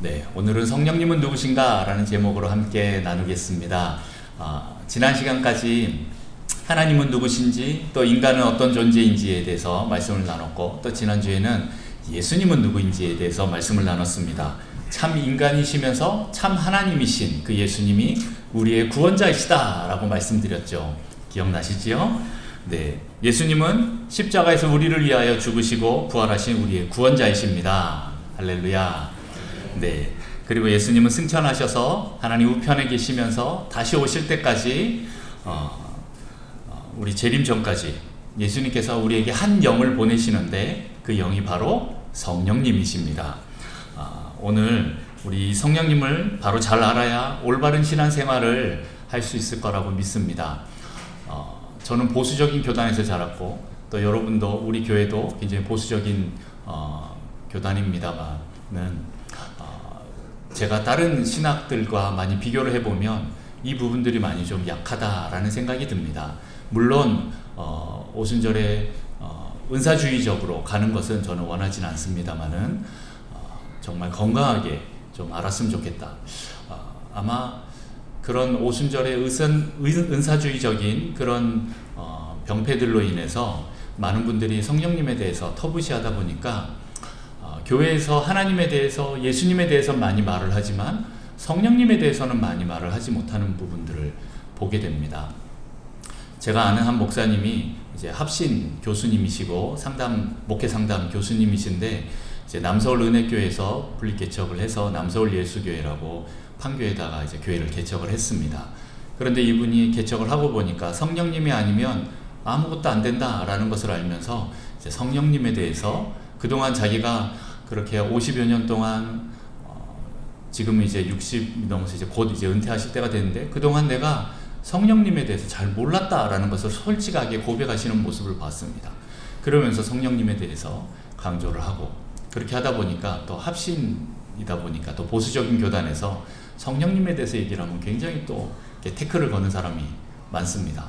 네, 오늘은 성령님은 누구신가? 라는 제목으로 함께 나누겠습니다. 지난 시간까지 하나님은 누구신지, 또 인간은 어떤 존재인지에 대해서 말씀을 나눴고, 또 지난주에는 예수님은 누구인지에 대해서 말씀을 나눴습니다. 참 인간이시면서 참 하나님이신 그 예수님이 우리의 구원자이시다 라고 말씀드렸죠. 기억나시지요? 네, 예수님은 십자가에서 우리를 위하여 죽으시고 부활하신 우리의 구원자이십니다. 할렐루야. 네, 그리고 예수님은 승천하셔서 하나님 우편에 계시면서 다시 오실 때까지 우리 재림 전까지 예수님께서 우리에게 한 영을 보내시는데 그 영이 바로 성령님이십니다. 오늘 우리 성령님을 바로 잘 알아야 올바른 신앙생활을 할 수 있을 거라고 믿습니다. 저는 보수적인 교단에서 자랐고, 또 여러분도 우리 교회도 굉장히 보수적인 교단입니다만은 제가 다른 신학들과 많이 비교를 해보면 이 부분들이 많이 좀 약하다라는 생각이 듭니다. 물론 오순절에 은사주의적으로 가는 것은 저는 원하진 않습니다만은 정말 건강하게 좀 알았으면 좋겠다. 아마 그런 오순절의 은사주의적인 그런 병폐들로 인해서 많은 분들이 성령님에 대해서 터부시하다 보니까 교회에서 하나님에 대해서, 예수님에 대해서 많이 말을 하지만 성령님에 대해서는 많이 말을 하지 못하는 부분들을 보게 됩니다. 제가 아는 한 목사님이 이제 합신 교수님이시고 목회 상담 교수님이신데, 이제 남서울 은혜교회에서 분리 개척을 해서 남서울 예수교회라고 판교에다가 이제 교회를 개척을 했습니다. 그런데 이분이 개척을 하고 보니까 성령님이 아니면 아무것도 안 된다라는 것을 알면서 이제 성령님에 대해서 그동안 자기가 그렇게 50여 년 동안 지금은 이제 60 넘어서 이제 곧 이제 은퇴하실 때가 됐는데, 그동안 내가 성령님에 대해서 잘 몰랐다라는 것을 솔직하게 고백하시는 모습을 봤습니다. 그러면서 성령님에 대해서 강조를 하고, 그렇게 하다 보니까 또 합신이다 보니까 또 보수적인 교단에서 성령님에 대해서 얘기를 하면 굉장히 또 태클을 거는 사람이 많습니다.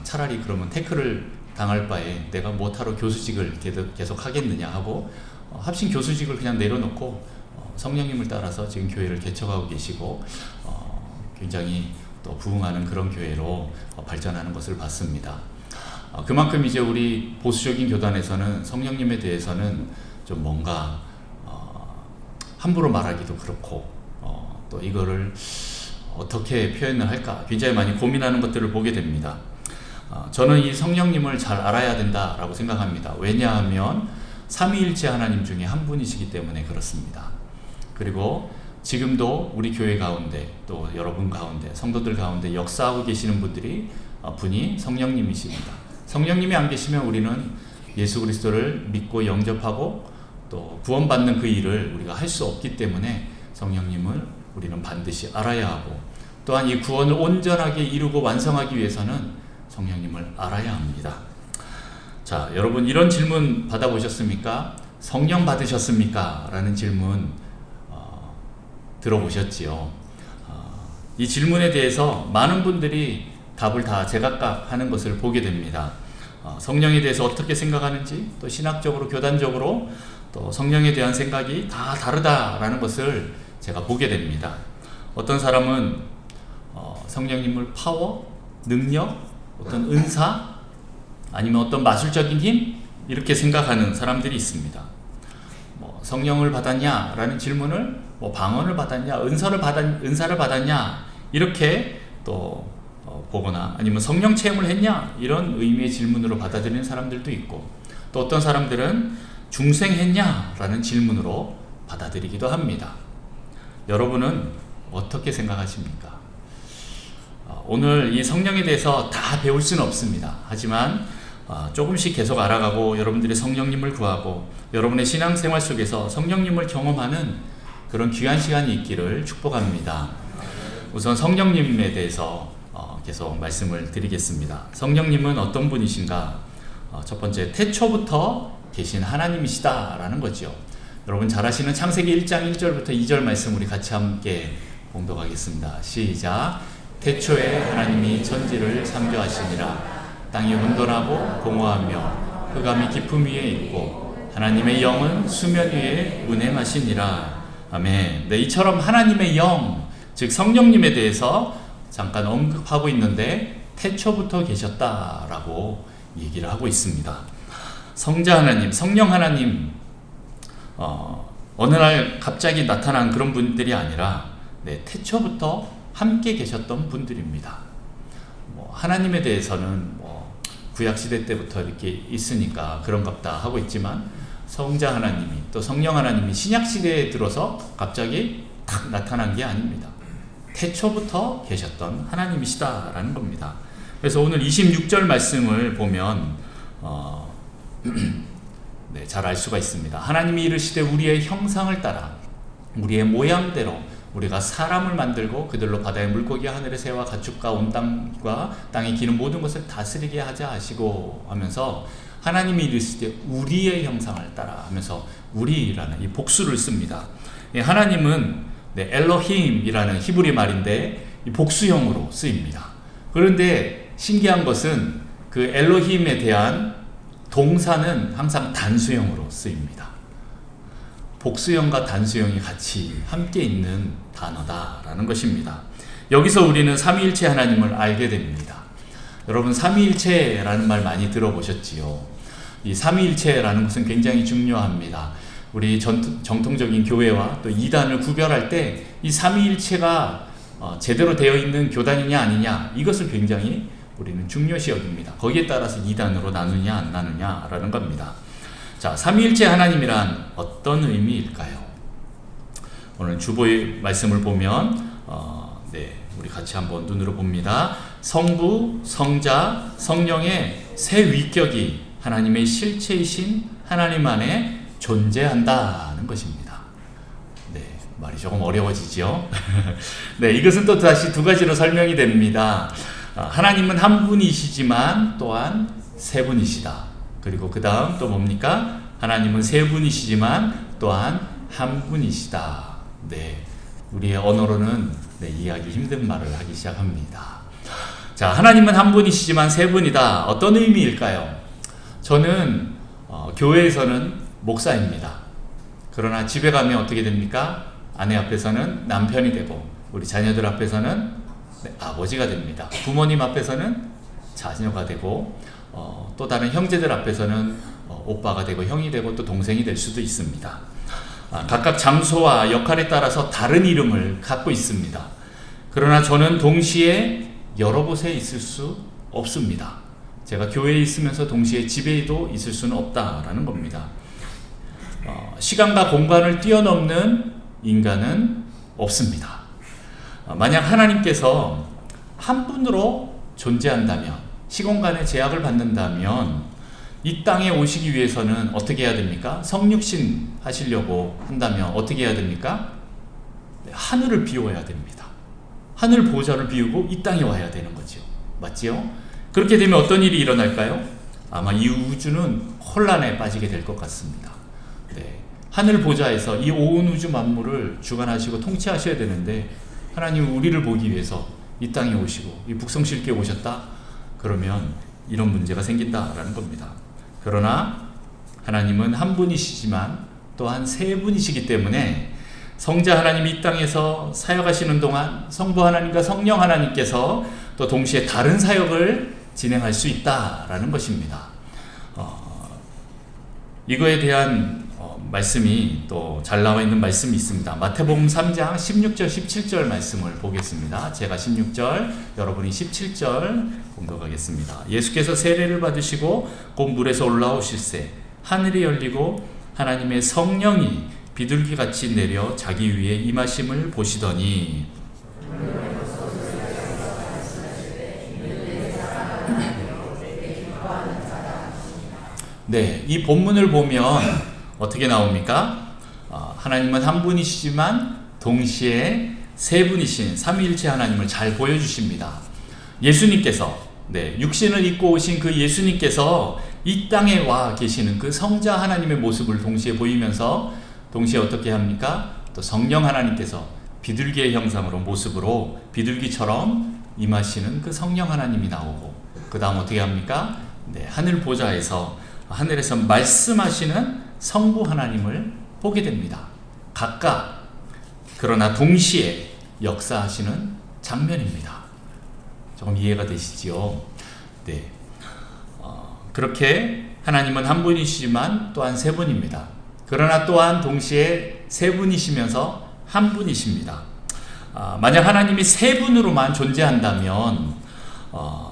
차라리 그러면 태클을 당할 바에 내가 못하러 교수직을 계속 하겠느냐 하고 합신 교수직을 그냥 내려놓고 성령님을 따라서 지금 교회를 개척하고 계시고 굉장히 또 부흥하는 그런 교회로 발전하는 것을 봤습니다. 그만큼 이제 우리 보수적인 교단에서는 성령님에 대해서는 좀 뭔가 함부로 말하기도 그렇고 또 이거를 어떻게 표현을 할까 굉장히 많이 고민하는 것들을 보게 됩니다. 저는 이 성령님을 잘 알아야 된다라고 생각합니다. 왜냐하면 삼위일체 하나님 중에 한 분이시기 때문에 그렇습니다. 그리고 지금도 우리 교회 가운데, 또 여러분 가운데, 성도들 가운데 역사하고 계시는 분이 성령님이십니다. 성령님이 안 계시면 우리는 예수 그리스도를 믿고 영접하고 또 구원받는 그 일을 우리가 할 수 없기 때문에 성령님을 우리는 반드시 알아야 하고, 또한 이 구원을 온전하게 이루고 완성하기 위해서는 성령님을 알아야 합니다. 자, 여러분 이런 질문 받아보셨습니까? 성령 받으셨습니까? 라는 질문 들어보셨지요? 이 질문에 대해서 많은 분들이 답을 다 제각각 하는 것을 보게 됩니다. 성령에 대해서 어떻게 생각하는지, 또 신학적으로, 교단적으로 또 성령에 대한 생각이 다 다르다라는 것을 제가 보게 됩니다. 어떤 사람은 성령님을 파워, 능력, 어떤 은사, 아니면 어떤 마술적인 힘, 이렇게 생각하는 사람들이 있습니다. 성령을 받았냐? 라는 질문을 방언을 받았냐? 은사를 받았냐? 이렇게 또 보거나, 아니면 성령 체험을 했냐? 이런 의미의 질문으로 받아들이는 사람들도 있고, 또 어떤 사람들은 중생했냐? 라는 질문으로 받아들이기도 합니다. 여러분은 어떻게 생각하십니까? 오늘 이 성령에 대해서 다 배울 수는 없습니다. 하지만 조금씩 계속 알아가고 여러분들이 성령님을 구하고 여러분의 신앙생활 속에서 성령님을 경험하는 그런 귀한 시간이 있기를 축복합니다. 우선 성령님에 대해서 계속 말씀을 드리겠습니다. 성령님은 어떤 분이신가? 첫 번째, 태초부터 계신 하나님이시다라는 거죠. 여러분 잘 아시는 창세기 1장 1절부터 2절 말씀 우리 같이 함께 봉독하겠습니다. 시작. 태초에 하나님이 천지를 창조하시니라. 땅이 혼돈하고 공허하며 흑암이 깊음 위에 있고 하나님의 영은 수면 위에 운행하시니라. 아멘. 네, 이처럼 하나님의 영, 즉 성령님에 대해서 잠깐 언급하고 있는데 태초부터 계셨다라고 얘기를 하고 있습니다. 성자 하나님, 성령 하나님, 어느 날 갑자기 나타난 그런 분들이 아니라 태초부터 함께 계셨던 분들입니다. 하나님에 대해서는 구약시대 때부터 이렇게 있으니까 그런갑다 하고 있지만 성자 하나님이 또 성령 하나님이 신약시대에 들어서 갑자기 탁 나타난 게 아닙니다. 태초부터 계셨던 하나님이시다라는 겁니다. 그래서 오늘 26절 말씀을 보면 잘 알 수가 있습니다. 하나님이 이르시되 우리의 형상을 따라 우리의 모양대로 우리가 사람을 만들고 그들로 바다의 물고기와 하늘의 새와 가축과 온 땅과 땅에 기는 모든 것을 다스리게 하자 하시고 하면서 하나님이 이르시되 우리의 형상을 따라 하면서 우리라는 이 복수를 씁니다. 하나님은 엘로힘이라는 히브리 말인데 이 복수형으로 쓰입니다. 그런데 신기한 것은 그 엘로힘에 대한 동사는 항상 단수형으로 쓰입니다. 복수형과 단수형이 같이 함께 있는 단어다라는 것입니다. 여기서 우리는 삼위일체 하나님을 알게 됩니다. 여러분 삼위일체라는 말 많이 들어보셨지요? 이 삼위일체라는 것은 굉장히 중요합니다. 우리 정통적인 교회와 또 이단을 구별할 때 이 삼위일체가 제대로 되어 있는 교단이냐 아니냐 이것을 굉장히 우리는 중요시 여깁니다. 거기에 따라서 이단으로 나누냐 안 나누냐라는 겁니다. 자, 삼위일체 하나님이란 어떤 의미일까요? 오늘 주보의 말씀을 보면 우리 같이 한번 눈으로 봅니다. 성부, 성자, 성령의 세 위격이 하나님의 실체이신 하나님 안에 존재한다는 것입니다. 말이 조금 어려워지죠. 이것은 또 다시 두 가지로 설명이 됩니다. 하나님은 한 분이시지만 또한 세 분이시다. 그리고 그 다음 또 뭡니까? 하나님은 세 분이시지만 또한 한 분이시다. 우리의 언어로는 이해하기 힘든 말을 하기 시작합니다. 자, 하나님은 한 분이시지만 세 분이다. 어떤 의미일까요? 저는 교회에서는 목사입니다. 그러나 집에 가면 어떻게 됩니까? 아내 앞에서는 남편이 되고 우리 자녀들 앞에서는 아버지가 됩니다. 부모님 앞에서는 자녀가 되고 또 다른 형제들 앞에서는 오빠가 되고 형이 되고 또 동생이 될 수도 있습니다. 각각 장소와 역할에 따라서 다른 이름을 갖고 있습니다. 그러나 저는 동시에 여러 곳에 있을 수 없습니다. 제가 교회에 있으면서 동시에 집에도 있을 수는 없다라는 겁니다. 시간과 공간을 뛰어넘는 인간은 없습니다. 만약 하나님께서 한 분으로 존재한다면, 시공간의 제약을 받는다면 이 땅에 오시기 위해서는 어떻게 해야 됩니까? 성육신 하시려고 한다면 어떻게 해야 됩니까? 하늘을 비워야 됩니다. 하늘 보좌를 비우고 이 땅에 와야 되는 거죠. 맞지요? 그렇게 되면 어떤 일이 일어날까요? 아마 이 우주는 혼란에 빠지게 될 것 같습니다. 하늘 보좌에서 이 온 우주 만물을 주관하시고 통치하셔야 되는데 하나님 우리를 보기 위해서 이 땅에 오시고 이 북성실교에 오셨다? 그러면 이런 문제가 생긴다라는 겁니다. 그러나 하나님은 한 분이시지만 또한 세 분이시기 때문에 성자 하나님이 이 땅에서 사역하시는 동안 성부 하나님과 성령 하나님께서 또 동시에 다른 사역을 진행할 수 있다라는 것입니다. 이거에 대한 말씀이 또 잘 나와 있는 말씀이 있습니다. 마태복음 3장 16절 17절 말씀을 보겠습니다. 제가 16절, 여러분이 17절 공독하겠습니다. 예수께서 세례를 받으시고 곧 물에서 올라오실새 하늘이 열리고 하나님의 성령이 비둘기같이 내려 자기 위에 임하심을 보시더니 이 본문을 보면 어떻게 나옵니까? 하나님은 한 분이시지만 동시에 세 분이신 삼위일체 하나님을 잘 보여주십니다. 예수님께서 육신을 입고 오신 그 예수님께서 이 땅에 와 계시는 그 성자 하나님의 모습을 동시에 보이면서 동시에 어떻게 합니까? 또 성령 하나님께서 비둘기의 형상으로 모습으로 비둘기처럼 임하시는 그 성령 하나님이 나오고 그 다음 어떻게 합니까? 하늘 보좌에서 하늘에서 말씀하시는 성부 하나님을 보게 됩니다. 각각 그러나 동시에 역사하시는 장면입니다. 조금 이해가 되시지요? 네. 그렇게 하나님은 한 분이시지만 또한 세 분입니다. 그러나 또한 동시에 세 분이시면서 한 분이십니다. 만약 하나님이 세 분으로만 존재한다면,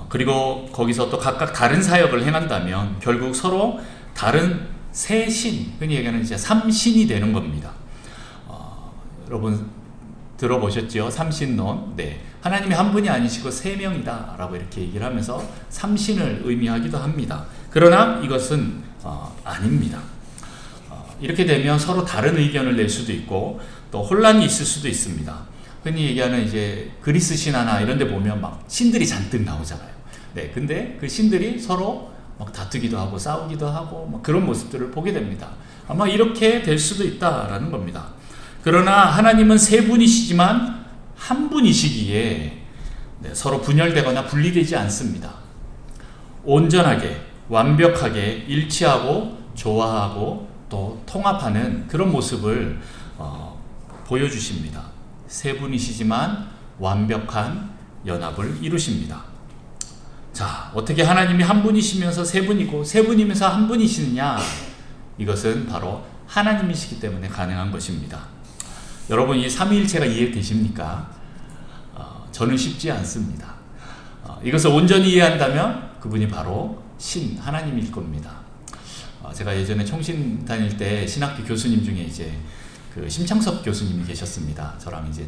그리고 거기서 또 각각 다른 사역을 행한다면 결국 서로 다른 세 신, 흔히 얘기하는 이제 삼신이 되는 겁니다. 여러분 들어보셨죠? 삼신론. 네. 하나님이 한 분이 아니시고 세 명이다 라고 이렇게 얘기를 하면서 삼신을 의미하기도 합니다. 그러나 이것은 아닙니다. 이렇게 되면 서로 다른 의견을 낼 수도 있고 또 혼란이 있을 수도 있습니다. 흔히 얘기하는 이제 그리스 신화나 이런 데 보면 막 신들이 잔뜩 나오잖아요. 네. 근데 그 신들이 서로 막 다투기도 하고 싸우기도 하고 막 그런 모습들을 보게 됩니다. 아마 이렇게 될 수도 있다라는 겁니다. 그러나 하나님은 세 분이시지만 한 분이시기에 서로 분열되거나 분리되지 않습니다. 온전하게, 완벽하게 일치하고 조화하고 또 통합하는 그런 모습을 보여주십니다. 세 분이시지만 완벽한 연합을 이루십니다. 자, 어떻게 하나님이 한 분이시면서 세 분이고 세 분이면서 한 분이시느냐? 이것은 바로 하나님이시기 때문에 가능한 것입니다. 여러분, 이 삼위일체가 이해되십니까? 저는 쉽지 않습니다. 이것을 온전히 이해한다면 그분이 바로 신 하나님일 겁니다. 제가 예전에 총신 다닐 때 신학교 교수님 중에 이제 그 심창섭 교수님이 계셨습니다. 저랑 이제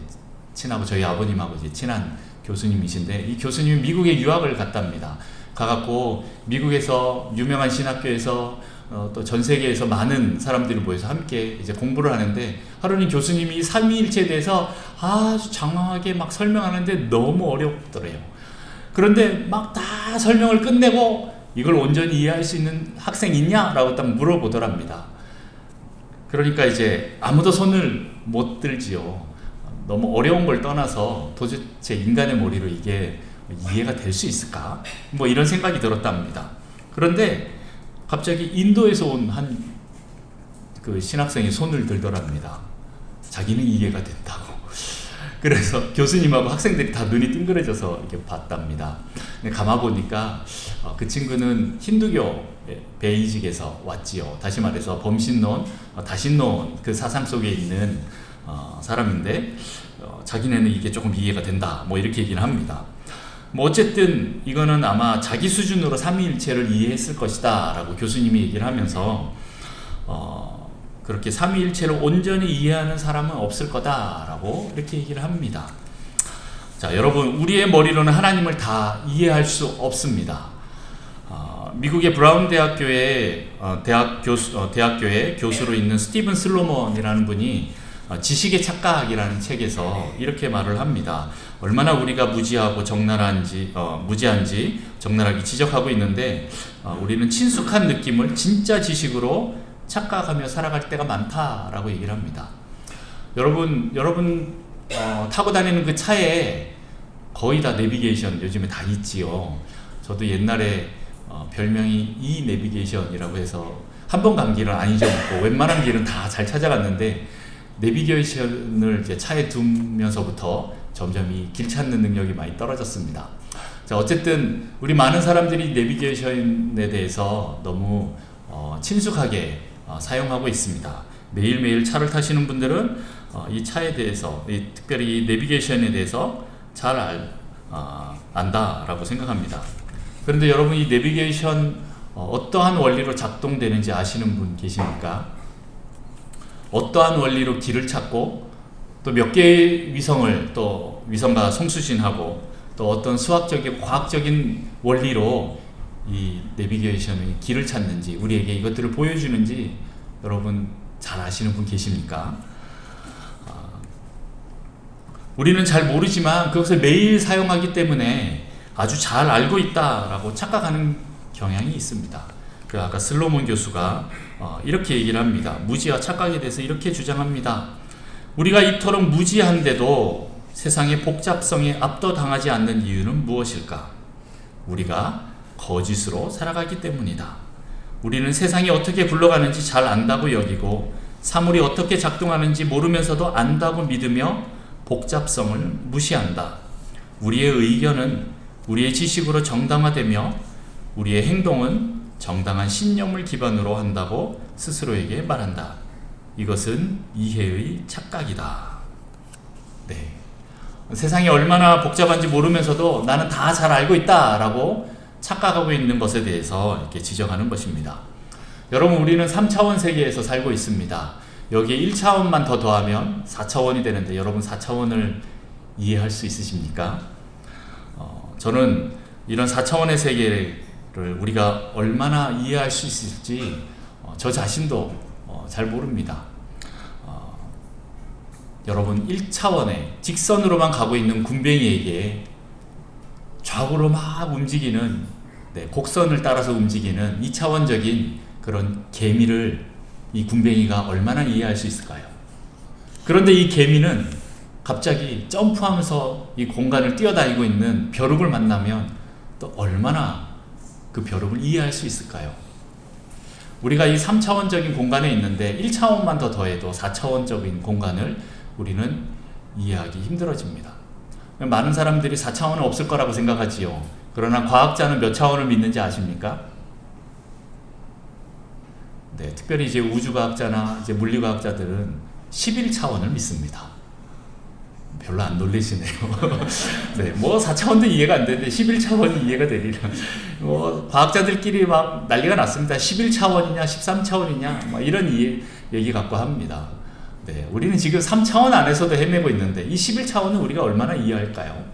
친하고 저희 아버님하고 이제 친한 교수님이신데, 이 교수님이 미국에 유학을 갔답니다. 가갖고 미국에서 유명한 신학교에서 또 전 세계에서 많은 사람들이 모여서 함께 이제 공부를 하는데, 하루는 교수님이 삼위일체에 대해서 아주 장황하게 막 설명하는데 너무 어렵더래요. 그런데 막 다 설명을 끝내고 이걸 온전히 이해할 수 있는 학생 있냐? 라고 딱 물어보더랍니다. 그러니까 이제 아무도 손을 못 들지요. 너무 어려운 걸 떠나서 도대체 인간의 머리로 이게 이해가 될 수 있을까? 뭐 이런 생각이 들었답니다. 그런데 갑자기 인도에서 온 한 그 신학생이 손을 들더랍니다. 자기는 이해가 된다고. 그래서 교수님하고 학생들이 다 눈이 뜬그레져서 이렇게 봤답니다. 가만 보니까 그 친구는 힌두교 베이직에서 왔지요. 다시 말해서 범신론, 다신론 그 사상 속에 있는 사람인데, 자기네는 이게 조금 이해가 된다, 뭐 이렇게 얘기를 합니다. 뭐 어쨌든 이거는 아마 자기 수준으로 삼위일체를 이해했을 것이다 라고 교수님이 얘기를 하면서 그렇게 삼위일체를 온전히 이해하는 사람은 없을 거다라고 이렇게 얘기를 합니다. 자, 여러분, 우리의 머리로는 하나님을 다 이해할 수 없습니다. 미국의 브라운 대학교의 대학교의 교수로 있는 스티븐 슬로몬이라는 분이 지식의 착각이라는 책에서 이렇게 말을 합니다. 얼마나 우리가 무지하고 무지한지 적나라하게 지적하고 있는데, 우리는 친숙한 느낌을 진짜 지식으로 착각하며 살아갈 때가 많다라고 얘기를 합니다. 여러분 타고 다니는 그 차에 거의 다 내비게이션 요즘에 다 있지요. 저도 옛날에 별명이 이 내비게이션이라고 해서 한 번 간 길은 안 잊어먹고 웬만한 길은 다 잘 찾아갔는데, 내비게이션을 이제 차에 두면서부터 점점 이 길 찾는 능력이 많이 떨어졌습니다. 자, 어쨌든 우리 많은 사람들이 내비게이션에 대해서 너무 친숙하게 사용하고 있습니다. 매일매일 차를 타시는 분들은 이 차에 대해서, 특별히 이 내비게이션에 대해서 잘 안다라고 생각합니다. 그런데 여러분, 이 내비게이션 어떠한 원리로 작동되는지 아시는 분 계십니까? 어떠한 원리로 길을 찾고 또 몇 개의 위성을 또 위성과 송수신하고 또 어떤 수학적이고 과학적인 원리로 이 내비게이션의 길을 찾는지, 우리에게 이것들을 보여주는지 여러분 잘 아시는 분 계십니까? 우리는 잘 모르지만 그것을 매일 사용하기 때문에 아주 잘 알고 있다라고 착각하는 경향이 있습니다. 그 아까 슬로몬 교수가 이렇게 얘기를 합니다. 무지와 착각에 대해서 이렇게 주장합니다. 우리가 이토록 무지한데도 세상의 복잡성에 압도당하지 않는 이유는 무엇일까? 우리가 거짓으로 살아가기 때문이다. 우리는 세상이 어떻게 굴러가는지 잘 안다고 여기고 사물이 어떻게 작동하는지 모르면서도 안다고 믿으며 복잡성을 무시한다. 우리의 의견은 우리의 지식으로 정당화되며 우리의 행동은 정당한 신념을 기반으로 한다고 스스로에게 말한다. 이것은 이해의 착각이다. 네. 세상이 얼마나 복잡한지 모르면서도 나는 다 잘 알고 있다라고 착각하고 있는 것에 대해서 이렇게 지적하는 것입니다. 여러분, 우리는 3차원 세계에서 살고 있습니다. 여기에 1차원만 더 더하면 4차원이 되는데 여러분 4차원을 이해할 수 있으십니까? 저는 이런 4차원의 세계를 우리가 얼마나 이해할 수 있을지 저 자신도 잘 모릅니다. 여러분, 1차원에 직선으로만 가고 있는 군뱅이에게 좌우로 막 움직이는, 곡선을 따라서 움직이는 2차원적인 그런 개미를 이 군뱅이가 얼마나 이해할 수 있을까요? 그런데 이 개미는 갑자기 점프하면서 이 공간을 뛰어다니고 있는 벼룩을 만나면 또 얼마나 그 벼룩을 이해할 수 있을까요? 우리가 이 3차원적인 공간에 있는데 1차원만 더 더해도 4차원적인 공간을 우리는 이해하기 힘들어집니다. 많은 사람들이 4차원은 없을 거라고 생각하지요. 그러나 과학자는 몇 차원을 믿는지 아십니까? 네, 특별히 이제 우주과학자나 이제 물리과학자들은 11차원을 믿습니다. 별로 안 놀라시네요. 네, 뭐 4차원도 이해가 안 되는데 11차원이 이해가 되리라. 과학자들끼리 막 난리가 났습니다. 11차원이냐, 13차원이냐, 막 이런 얘기 갖고 합니다. 네, 우리는 지금 3차원 안에서도 헤매고 있는데 이 11차원은 우리가 얼마나 이해할까요?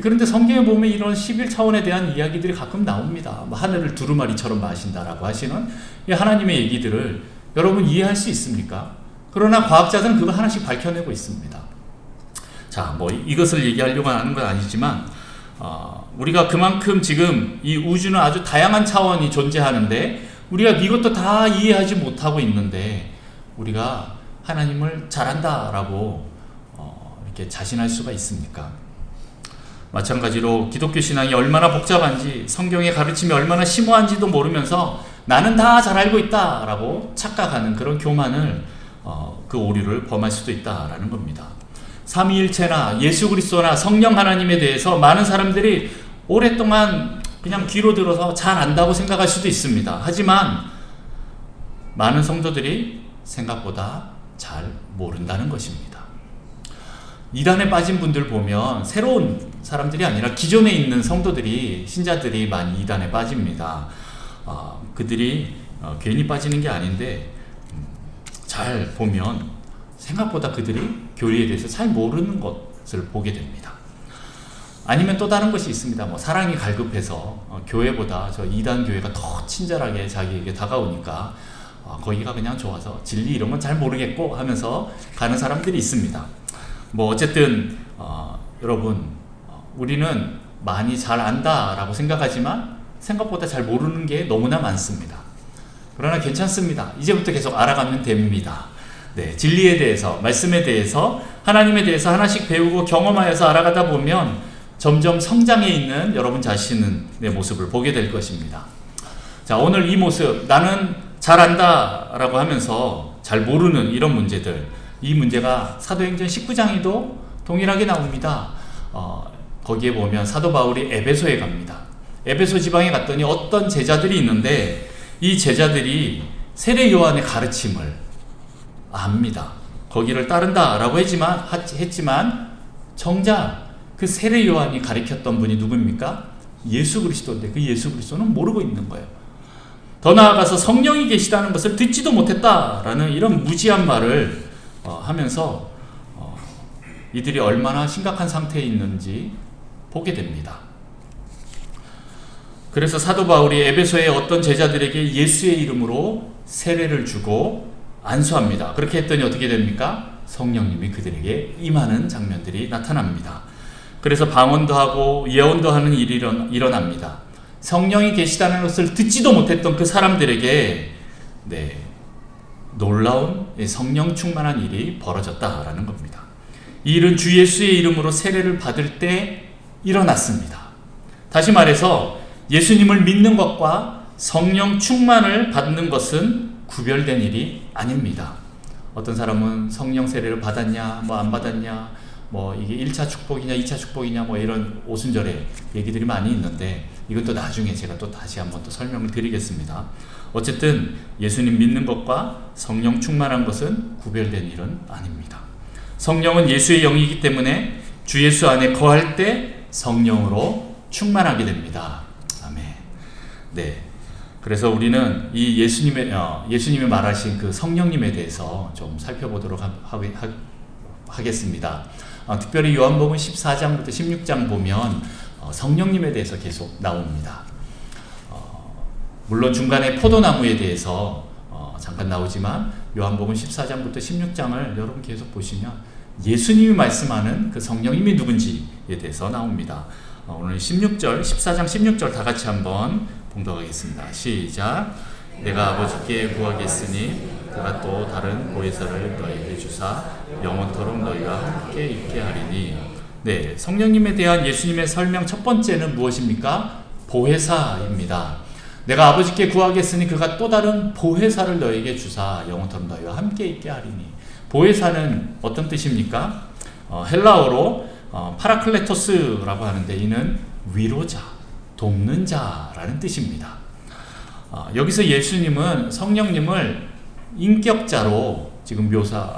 그런데 성경에 보면 이런 11차원에 대한 이야기들이 가끔 나옵니다. 하늘을 두루마리처럼 마신다라고 하시는 이 하나님의 얘기들을 여러분 이해할 수 있습니까? 그러나 과학자들은 그걸 하나씩 밝혀내고 있습니다. 자, 뭐 이것을 얘기하려고 하는 건 아니지만 우리가 그만큼 지금 이 우주는 아주 다양한 차원이 존재하는데 우리가 이것도 다 이해하지 못하고 있는데 우리가 하나님을 잘한다라고 이렇게 자신할 수가 있습니까? 마찬가지로 기독교 신앙이 얼마나 복잡한지, 성경의 가르침이 얼마나 심오한지도 모르면서 나는 다 잘 알고 있다라고 착각하는 그런 교만을 그 오류를 범할 수도 있다라는 겁니다. 삼위일체나 예수 그리스도나 성령 하나님에 대해서 많은 사람들이 오랫동안 그냥 귀로 들어서 잘 안다고 생각할 수도 있습니다. 하지만 많은 성도들이 생각보다 잘 모른다는 것입니다. 이단에 빠진 분들 보면 새로운 사람들이 아니라 기존에 있는 성도들이, 신자들이 많이 이단에 빠집니다. 그들이 괜히 빠지는 게 아닌데 잘 보면 생각보다 그들이 교리에 대해서 잘 모르는 것을 보게 됩니다. 아니면 또 다른 것이 있습니다. 뭐 사랑이 갈급해서 교회보다 저 이단 교회가 더 친절하게 자기에게 다가오니까 거기가 그냥 좋아서 진리 이런 건 잘 모르겠고 하면서 가는 사람들이 있습니다. 뭐 어쨌든 여러분, 우리는 많이 잘 안다라고 생각하지만 생각보다 잘 모르는 게 너무나 많습니다. 그러나 괜찮습니다. 이제부터 계속 알아가면 됩니다. 네, 진리에 대해서, 말씀에 대해서, 하나님에 대해서 하나씩 배우고 경험하여서 알아가다 보면 점점 성장해 있는 여러분 자신의 모습을 보게 될 것입니다. 자, 오늘 이 모습, 나는 잘 안다라고 하면서 잘 모르는 이런 문제들, 이 문제가 사도행전 19장에도 동일하게 나옵니다. 거기에 보면 사도 바울이 에베소에 갑니다. 에베소 지방에 갔더니 어떤 제자들이 있는데 이 제자들이 세례 요한의 가르침을 압니다. 거기를 따른다라고 했지만 정작 그 세례 요한이 가르쳤던 분이 누구입니까? 예수 그리스도인데 그 예수 그리스도는 모르고 있는 거예요. 더 나아가서 성령이 계시다는 것을 듣지도 못했다라는 이런 무지한 말을 하면서 이들이 얼마나 심각한 상태에 있는지 보게 됩니다. 그래서 사도 바울이 에베소의 어떤 제자들에게 예수의 이름으로 세례를 주고 안수합니다. 그렇게 했더니 어떻게 됩니까? 성령님이 그들에게 임하는 장면들이 나타납니다. 그래서 방언도 하고 예언도 하는 일이 일어납니다. 성령이 계시다는 것을 듣지도 못했던 그 사람들에게 놀라운 성령 충만한 일이 벌어졌다라는 겁니다. 이 일은 주 예수의 이름으로 세례를 받을 때 일어났습니다. 다시 말해서 예수님을 믿는 것과 성령 충만을 받는 것은 구별된 일이 아닙니다. 어떤 사람은 성령 세례를 받았냐, 뭐 안 받았냐, 뭐 이게 1차 축복이냐, 2차 축복이냐, 뭐 이런 오순절에 얘기들이 많이 있는데, 이건 또 나중에 제가 또 다시 한번 또 설명을 드리겠습니다. 어쨌든 예수님 믿는 것과 성령 충만한 것은 구별된 일은 아닙니다. 성령은 예수의 영이기 때문에 주 예수 안에 거할 때 성령으로 충만하게 됩니다. 아멘. 네. 그래서 우리는 이 예수님이 말하신 그 성령님에 대해서 좀 살펴보도록 하겠습니다. 특별히 요한복음 14장부터 16장 보면 성령님에 대해서 계속 나옵니다. 물론 중간에 포도나무에 대해서 잠깐 나오지만 요한복음 14장부터 16장을 여러분 계속 보시면 예수님이 말씀하는 그 성령님이 누군지에 대해서 나옵니다. 오늘 14장 16절 다 같이 한번 봉독하겠습니다. 시작. 내가 아버지께 구하겠으니 그가 또 다른 보혜사를 너희에게 주사 영원토록 너희와 함께 있게 하리니. 네, 성령님에 대한 예수님의 설명 첫 번째는 무엇입니까? 보혜사입니다. 내가 아버지께 구하겠으니 그가 또 다른 보혜사를 너희에게 주사 영원토록 너희와 함께 있게 하리니. 보혜사는 어떤 뜻입니까? 헬라어로 파라클레토스라고 하는데 이는 위로자, 돕는 자라는 뜻입니다. 여기서 예수님은 성령님을 인격자로 지금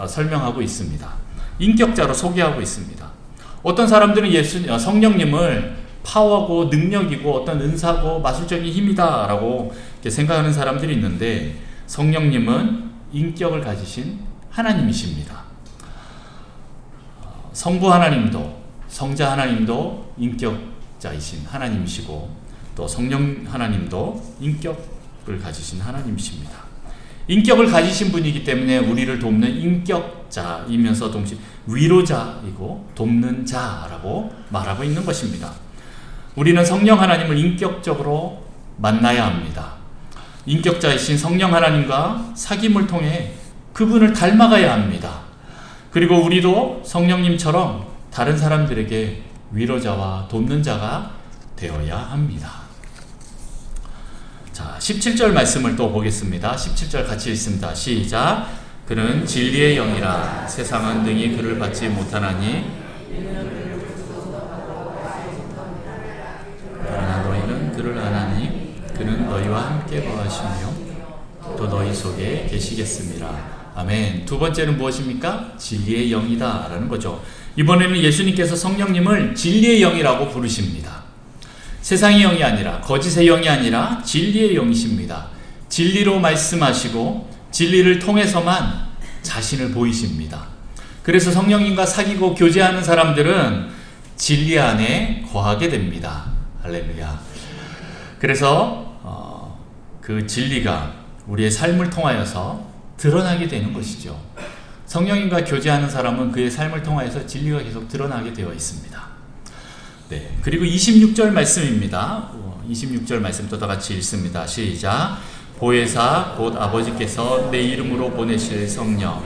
설명하고 있습니다. 인격자로 소개하고 있습니다. 어떤 사람들은 성령님을 파워고 능력이고 어떤 은사고 마술적인 힘이다 라고 생각하는 사람들이 있는데, 성령님은 인격을 가지신 하나님이십니다. 성부 하나님도 성자 하나님도 인격자이신 하나님이시고, 또 성령 하나님도 인격을 가지신 하나님이십니다. 인격을 가지신 분이기 때문에 우리를 돕는 인격자이면서 동시에 위로자이고 돕는 자라고 말하고 있는 것입니다. 우리는 성령 하나님을 인격적으로 만나야 합니다. 인격자이신 성령 하나님과 사귐을 통해 그분을 닮아가야 합니다. 그리고 우리도 성령님처럼 다른 사람들에게 위로자와 돕는 자가 되어야 합니다. 자, 17절 말씀을 또 보겠습니다. 17절 같이 읽습니다. 시작. 그는 진리의 영이라 세상은 능히 그를 받지 못하나니 그러나 너희는 그를 아나니 그는 너희와 함께 거하시며 또 너희 속에 계시겠습니다. 아멘. 두 번째는 무엇입니까? 진리의 영이다 라는 거죠. 이번에는 예수님께서 성령님을 진리의 영이라고 부르십니다. 세상의 영이 아니라, 거짓의 영이 아니라 진리의 영이십니다. 진리로 말씀하시고 진리를 통해서만 자신을 보이십니다. 그래서 성령님과 사귀고 교제하는 사람들은 진리 안에 거하게 됩니다. 할렐루야. 그래서 그 진리가 우리의 삶을 통하여서 드러나게 되는 것이죠. 성령님과 교제하는 사람은 그의 삶을 통하여서 진리가 계속 드러나게 되어 있습니다. 네, 그리고 26절 말씀입니다. 26절 말씀도 다 같이 읽습니다. 시작. 보혜사 곧 아버지께서 내 이름으로 보내실 성령,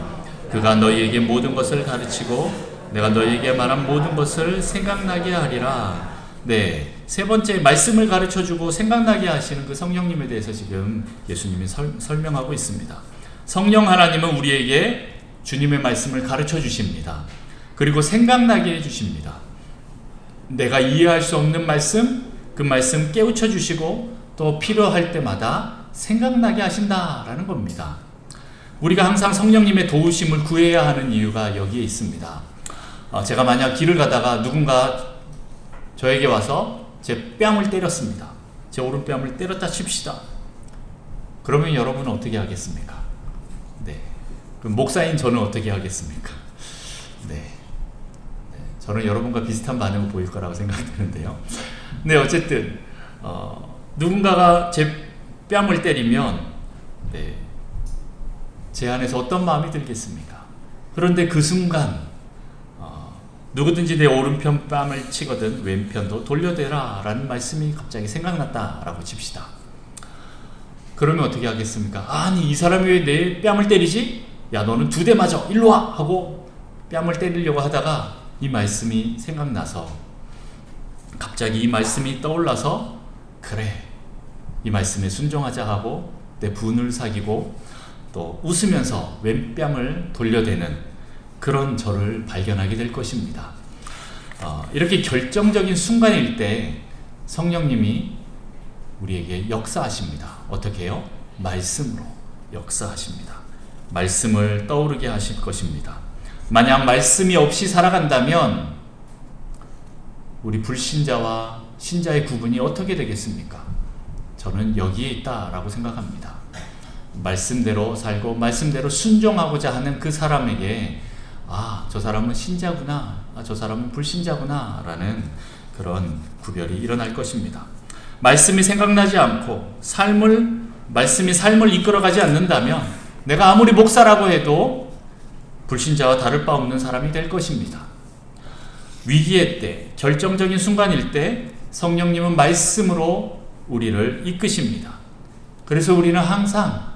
그가 너희에게 모든 것을 가르치고 내가 너희에게 말한 모든 것을 생각나게 하리라. 네, 세 번째 말씀을 가르쳐주고 생각나게 하시는 그 성령님에 대해서 지금 예수님이 설명하고 있습니다. 성령 하나님은 우리에게 주님의 말씀을 가르쳐 주십니다. 그리고 생각나게 해주십니다. 내가 이해할 수 없는 말씀, 그 말씀 깨우쳐 주시고 또 필요할 때마다 생각나게 하신다라는 겁니다. 우리가 항상 성령님의 도우심을 구해야 하는 이유가 여기에 있습니다. 제가 만약 길을 가다가 누군가 저에게 와서 제 뺨을 때렸습니다. 제 오른뺨을 때렸다 칩시다. 그러면 여러분은 어떻게 하겠습니까? 네. 그럼 목사인 저는 어떻게 하겠습니까? 네. 저는 여러분과 비슷한 반응을 보일 거라고 생각되는데요. 네, 어쨌든 누군가가 제 뺨을 때리면 네, 제 안에서 어떤 마음이 들겠습니까? 그런데 그 순간 누구든지 내 오른편 뺨을 치거든 왼편도 돌려대라 라는 말씀이 갑자기 생각났다라고 칩시다. 그러면 어떻게 하겠습니까? 아니, 이 사람이 왜 내 뺨을 때리지? 야, 너는 2대 맞아, 일로 와! 하고 뺨을 때리려고 하다가 이 말씀이 생각나서, 갑자기 이 말씀이 떠올라서, 그래, 이 말씀에 순종하자 하고 내 분을 사귀고 또 웃으면서 왼뺨을 돌려대는 그런 저를 발견하게 될 것입니다. 이렇게 결정적인 순간일 때 성령님이 우리에게 역사하십니다. 어떻게 해요? 말씀으로 역사하십니다. 말씀을 떠오르게 하실 것입니다. 만약 말씀이 없이 살아간다면 우리 불신자와 신자의 구분이 어떻게 되겠습니까? 저는 여기에 있다라고 생각합니다. 말씀대로 살고 말씀대로 순종하고자 하는 그 사람에게 저 사람은 신자구나, 저 사람은 불신자구나 라는 그런 구별이 일어날 것입니다. 말씀이 생각나지 않고 말씀이 삶을 이끌어가지 않는다면 내가 아무리 목사라고 해도 불신자와 다를 바 없는 사람이 될 것입니다. 위기의 때, 결정적인 순간일 때 성령님은 말씀으로 우리를 이끄십니다. 그래서 우리는 항상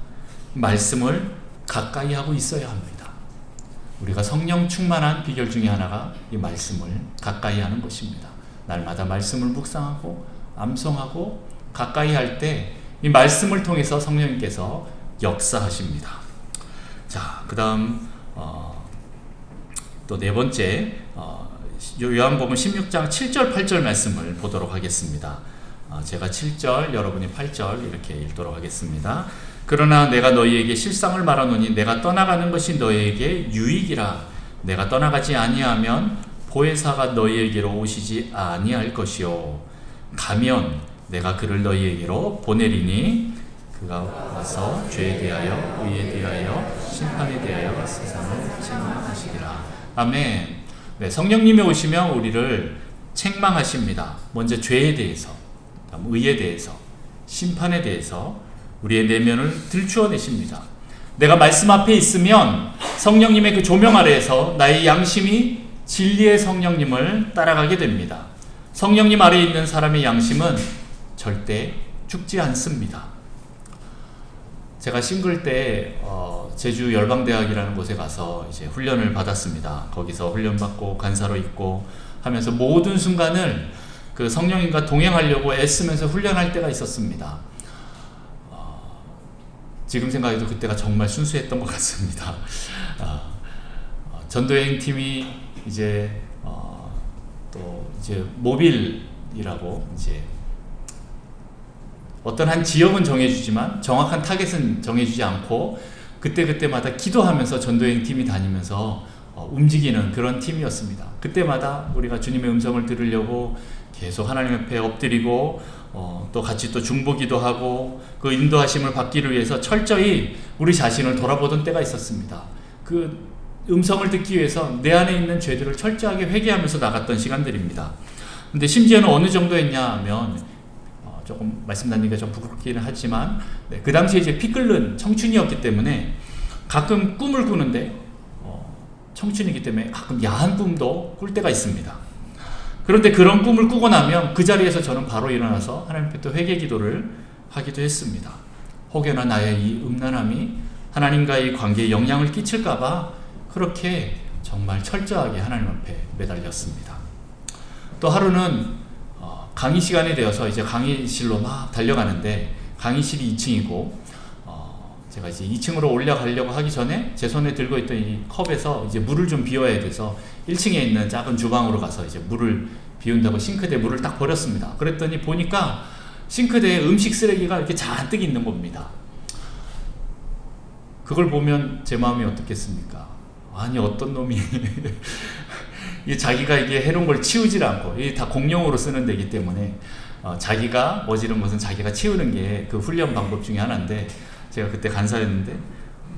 말씀을 가까이 하고 있어야 합니다. 우리가 성령 충만한 비결 중에 하나가 이 말씀을 가까이 하는 것입니다. 날마다 말씀을 묵상하고 암송하고 가까이 할 때 이 말씀을 통해서 성령님께서 역사하십니다. 자, 그 다음 또 네 번째 요한복음 16장 7절 8절 말씀을 보도록 하겠습니다. 제가 7절 여러분이 8절 이렇게 읽도록 하겠습니다. 그러나 내가 너희에게 실상을 말하노니 내가 떠나가는 것이 너희에게 유익이라. 내가 떠나가지 아니하면 보혜사가 너희에게로 오시지 아니할 것이요 가면 내가 그를 너희에게로 보내리니 그가 와서 죄에 대하여 의에 대하여 심판에 대하여 세상을 책망하시리라. 아멘. 네, 성령님이 오시면 우리를 책망하십니다. 먼저 죄에 대해서, 의에 대해서, 심판에 대해서 우리의 내면을 들추어내십니다. 내가 말씀 앞에 있으면 성령님의 그 조명 아래에서 나의 양심이 진리의 성령님을 따라가게 됩니다. 성령님 아래에 있는 사람의 양심은 절대 죽지 않습니다. 제가 싱글 때 제주 열방대학이라는 곳에 가서 이제 훈련을 받았습니다. 거기서 훈련받고 간사로 있고 하면서 모든 순간을 그 성령님과 동행하려고 애쓰면서 훈련할 때가 있었습니다. 지금 생각해도 그때가 정말 순수했던 것 같습니다. 전도여행 팀이 이제 또 이제 모빌이라고 이제 어떤 한 지역은 정해주지만 정확한 타겟은 정해주지 않고 그때마다 기도하면서 전도여행 팀이 다니면서 움직이는 그런 팀이었습니다. 그때마다 우리가 주님의 음성을 들으려고 계속 하나님 앞에 엎드리고 또 같이 또 중보기도 하고 그 인도하심을 받기를 위해서 철저히 우리 자신을 돌아보던 때가 있었습니다. 그 음성을 듣기 위해서 내 안에 있는 죄들을 철저하게 회개하면서 나갔던 시간들입니다. 근데 심지어는 어느 정도였냐 하면 조금 말씀 나누기가 좀 부끄럽기는 하지만 그 당시에 이제 피 끓는 청춘이었기 때문에 가끔 꿈을 꾸는데 청춘이기 때문에 가끔 야한 꿈도 꿀 때가 있습니다. 그런데 그런 꿈을 꾸고 나면 그 자리에서 저는 바로 일어나서 하나님 앞에 또 회개 기도를 하기도 했습니다. 혹여나 나의 이 음란함이 하나님과의 관계에 영향을 끼칠까봐 그렇게 정말 철저하게 하나님 앞에 매달렸습니다. 또 하루는 강의 시간이 되어서 이제 강의실로 막 달려가는데 강의실이 2층이고 제가 이제 2층으로 올라가려고 하기 전에 제 손에 들고 있던 이 컵에서 이제 물을 좀 비워야 돼서 1층에 있는 작은 주방으로 가서 이제 물을 비운다고 싱크대에 물을 딱 버렸습니다. 그랬더니 보니까 싱크대에 음식 쓰레기가 이렇게 잔뜩 있는 겁니다. 그걸 보면 제 마음이 어떻겠습니까? 아니 어떤 놈이 자기가 이게 해놓은 걸 치우질 않고 이게 다 공용으로 쓰는 데이기 때문에 자기가 어지른 것은 자기가 치우는 게 그 훈련 방법 중에 하나인데 제가 그때 간사였는데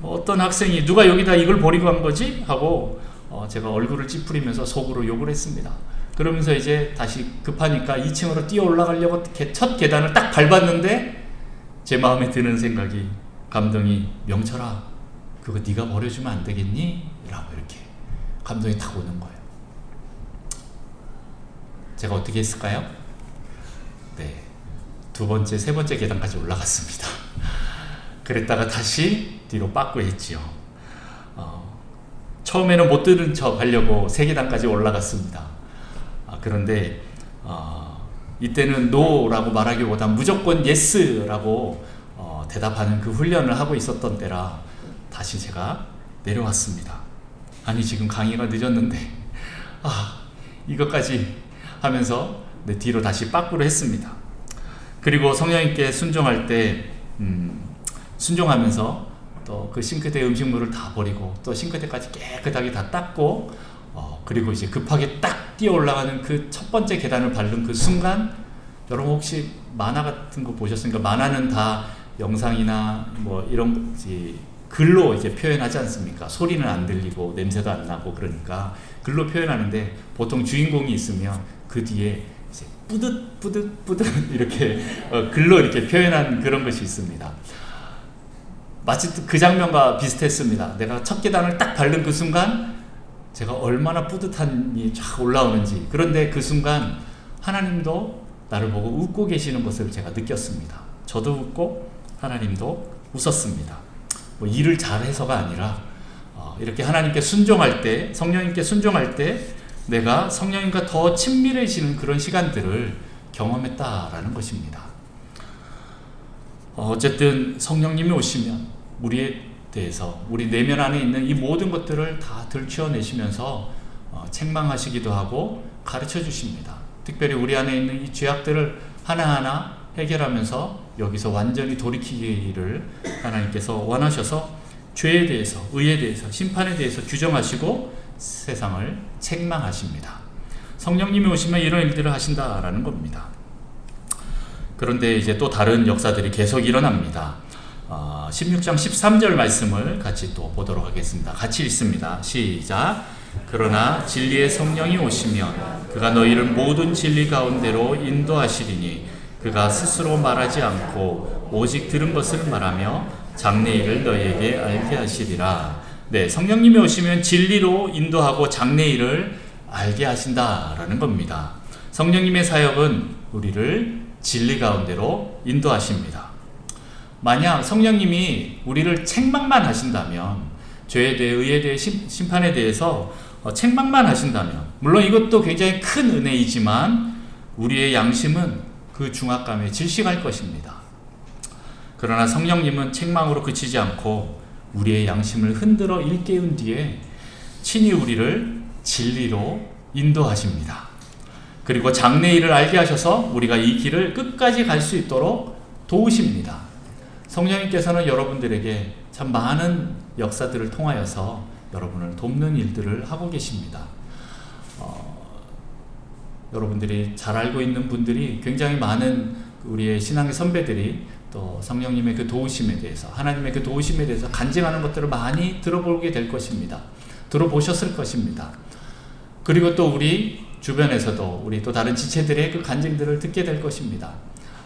어떤 학생이 누가 여기다 이걸 버리고 간 거지? 하고 제가 얼굴을 찌푸리면서 속으로 욕을 했습니다. 그러면서 이제 다시 급하니까 2층으로 뛰어 올라가려고 첫 계단을 딱 밟았는데 제 마음에 드는 생각이 감동이 명철아 그거 네가 버려주면 안 되겠니? 라고 이렇게 감동이 탁 오는 거예요. 제가 어떻게 했을까요? 네, 두 번째, 세 번째 계단까지 올라갔습니다. 그랬다가 다시 뒤로 빠꾸했지요. 처음에는 못 들은 척 하려고 3계단까지 올라갔습니다. 그런데 이때는 노라고 말하기보다 무조건 예스라고 대답하는 그 훈련을 하고 있었던 때라 다시 제가 내려왔습니다. 아니 지금 강의가 늦었는데 이것까지 하면서 뒤로 다시 빠꾸로 했습니다. 그리고 성령님께 순종할 때 순종하면서 또 그 싱크대 음식물을 다 버리고 또 싱크대까지 깨끗하게 다 닦고 그리고 이제 급하게 딱 뛰어 올라가는 그 첫 번째 계단을 밟는 그 순간, 여러분 혹시 만화 같은 거 보셨습니까? 만화는 다 영상이나 뭐 이런 글로 이제 표현하지 않습니까? 소리는 안 들리고 냄새도 안 나고 그러니까 글로 표현하는데, 보통 주인공이 있으면 그 뒤에 이제 뿌듯 이렇게 글로 이렇게 표현한 그런 것이 있습니다. 마치 그 장면과 비슷했습니다. 내가 첫 계단을 딱 밟는 그 순간 제가 얼마나 뿌듯함이 쫙 올라오는지. 그런데 그 순간 하나님도 나를 보고 웃고 계시는 것을 제가 느꼈습니다. 저도 웃고 하나님도 웃었습니다. 뭐 일을 잘해서가 아니라 이렇게 하나님께 순종할 때, 성령님께 순종할 때 내가 성령님과 더 친밀해지는 그런 시간들을 경험했다라는 것입니다. 어쨌든 성령님이 오시면 우리에 대해서, 우리 내면 안에 있는 이 모든 것들을 다 들추어내시면서 책망하시기도 하고 가르쳐 주십니다. 특별히 우리 안에 있는 이 죄악들을 하나하나 해결하면서 여기서 완전히 돌이키기를 하나님께서 원하셔서 죄에 대해서, 의에 대해서, 심판에 대해서 규정하시고 세상을 책망하십니다. 성령님이 오시면 이런 일들을 하신다라는 겁니다. 그런데 이제 또 다른 역사들이 계속 일어납니다. 16장 13절 말씀을 같이 또 보도록 하겠습니다. 같이 읽습니다. 시작. 그러나 진리의 성령이 오시면 그가 너희를 모든 진리 가운데로 인도하시리니 그가 스스로 말하지 않고 오직 들은 것을 말하며 장래일을 너희에게 알게 하시리라. 네, 성령님이 오시면 진리로 인도하고 장래일을 알게 하신다라는 겁니다. 성령님의 사역은 우리를 진리 가운데로 인도하십니다. 만약 성령님이 우리를 책망만 하신다면, 죄에 대해, 의에 대해, 심판에 대해서 책망만 하신다면, 물론 이것도 굉장히 큰 은혜이지만 우리의 양심은 그 중압감에 질식할 것입니다. 그러나 성령님은 책망으로 그치지 않고 우리의 양심을 흔들어 일깨운 뒤에 친히 우리를 진리로 인도하십니다. 그리고 장래일을 알게 하셔서 우리가 이 길을 끝까지 갈 수 있도록 도우십니다. 성령님께서는 여러분들에게 참 많은 역사들을 통하여서 여러분을 돕는 일들을 하고 계십니다. 여러분들이 잘 알고 있는 분들이, 굉장히 많은 우리의 신앙의 선배들이 또 성령님의 그 도우심에 대해서, 하나님의 그 도우심에 대해서 간증하는 것들을 많이 들어보게 될 것입니다. 들어보셨을 것입니다. 그리고 또 우리 주변에서도 우리 또 다른 지체들의 그 간증들을 듣게 될 것입니다.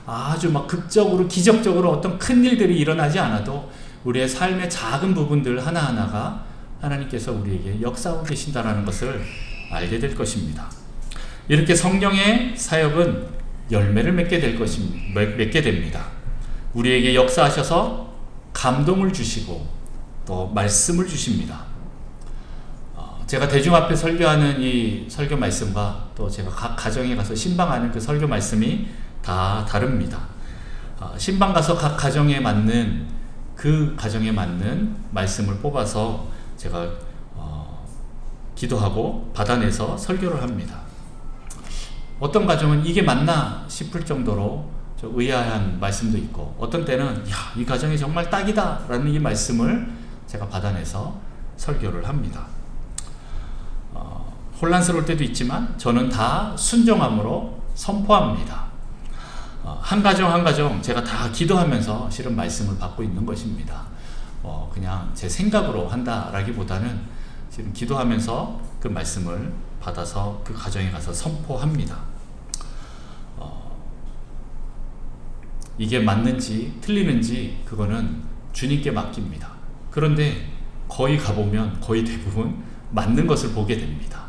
아주 막 극적으로, 기적적으로 어떤 큰 일들이 일어나지 않아도 우리의 삶의 작은 부분들 하나하나가 하나님께서 우리에게 역사하고 계신다는 것을 알게 될 것입니다. 이렇게 성령의 사역은 열매를 맺게 될 것입니다. 맺게 됩니다. 우리에게 역사하셔서 감동을 주시고 또 말씀을 주십니다. 제가 대중 앞에 설교하는 이 설교 말씀과 또 제가 각 가정에 가서 신방하는 그 설교 말씀이 다 다릅니다. 신방 가서 각 가정에 맞는, 그 가정에 맞는 말씀을 뽑아서 제가 기도하고 받아내서 설교를 합니다. 어떤 가정은 이게 맞나 싶을 정도로 좀 의아한 말씀도 있고, 어떤 때는 이 가정이 정말 딱이다 라는 이 말씀을 제가 받아내서 설교를 합니다. 혼란스러울 때도 있지만 저는 다 순종함으로 선포합니다. 한 가정 한 가정 제가 다 기도하면서 실은 말씀을 받고 있는 것입니다. 그냥 제 생각으로 한다라기보다는 지금 기도하면서 그 말씀을 받아서 그 가정에 가서 선포합니다. 이게 맞는지 틀리는지 그거는 주님께 맡깁니다. 그런데 거의 가보면 거의 대부분 맞는 것을 보게 됩니다.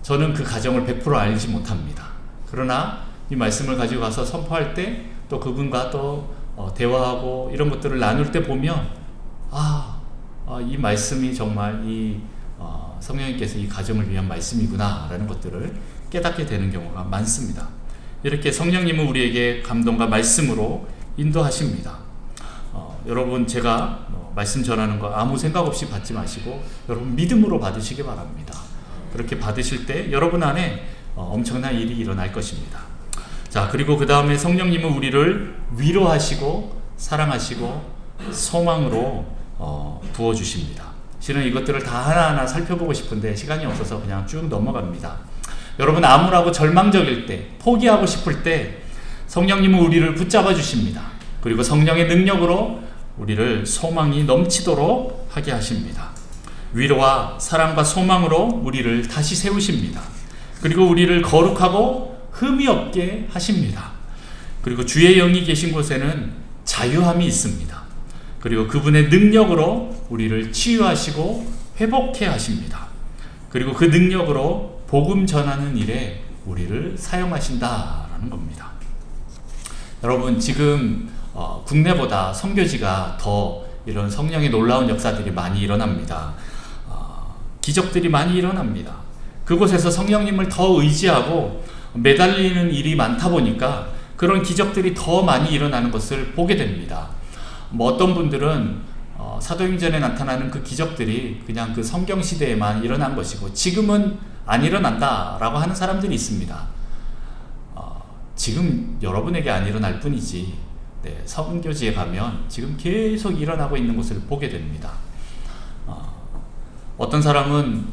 저는 그 가정을 100% 알지 못합니다. 그러나 이 말씀을 가지고 가서 선포할 때 또 그분과 또 대화하고 이런 것들을 나눌 때 보면 이 말씀이 정말 이 성령님께서 이 가정을 위한 말씀이구나 라는 것들을 깨닫게 되는 경우가 많습니다. 이렇게 성령님은 우리에게 감동과 말씀으로 인도하십니다. 여러분, 제가 말씀 전하는 거 아무 생각 없이 받지 마시고 여러분 믿음으로 받으시기 바랍니다. 그렇게 받으실 때 여러분 안에 엄청난 일이 일어날 것입니다. 자, 그리고 그 다음에 성령님은 우리를 위로하시고 사랑하시고 소망으로 부어주십니다. 실은 이것들을 다 하나하나 살펴보고 싶은데 시간이 없어서 그냥 쭉 넘어갑니다. 여러분 암울하고 절망적일 때, 포기하고 싶을 때 성령님은 우리를 붙잡아 주십니다. 그리고 성령의 능력으로 우리를 소망이 넘치도록 하게 하십니다. 위로와 사랑과 소망으로 우리를 다시 세우십니다. 그리고 우리를 거룩하고 흠이 없게 하십니다. 그리고 주의 영이 계신 곳에는 자유함이 있습니다. 그리고 그분의 능력으로 우리를 치유하시고 회복해 하십니다. 그리고 그 능력으로 복음 전하는 일에 우리를 사용하신다라는 겁니다. 여러분 지금 국내보다 선교지가 더 이런 성령의 놀라운 역사들이 많이 일어납니다. 기적들이 많이 일어납니다. 그곳에서 성령님을 더 의지하고 매달리는 일이 많다 보니까 그런 기적들이 더 많이 일어나는 것을 보게 됩니다. 어떤 분들은 사도행전에 나타나는 그 기적들이 그냥 그 성경시대에만 일어난 것이고 지금은 안 일어난다라고 하는 사람들이 있습니다. 지금 여러분에게 안 일어날 뿐이지 선교지에 가면 지금 계속 일어나고 있는 것을 보게 됩니다. 어떤 사람은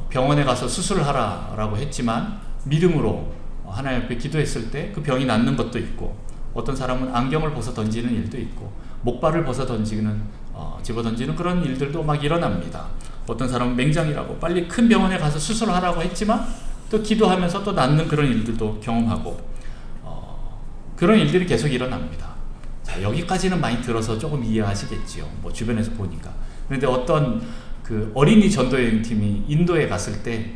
병원에 가서 수술을 하라라고 했지만 믿음으로 하나님 앞에 기도했을 때 그 병이 낫는 것도 있고, 어떤 사람은 안경을 벗어 던지는 일도 있고 목발을 벗어 던지는 집어 던지는 그런 일들도 막 일어납니다. 어떤 사람은 맹장이라고 빨리 큰 병원에 가서 수술하라고 했지만 또 기도하면서 또 낫는 그런 일들도 경험하고 그런 일들이 계속 일어납니다. 자, 여기까지는 많이 들어서 조금 이해하시겠지요. 뭐 주변에서 보니까. 그런데 어떤 그 어린이 전도여행팀이 인도에 갔을 때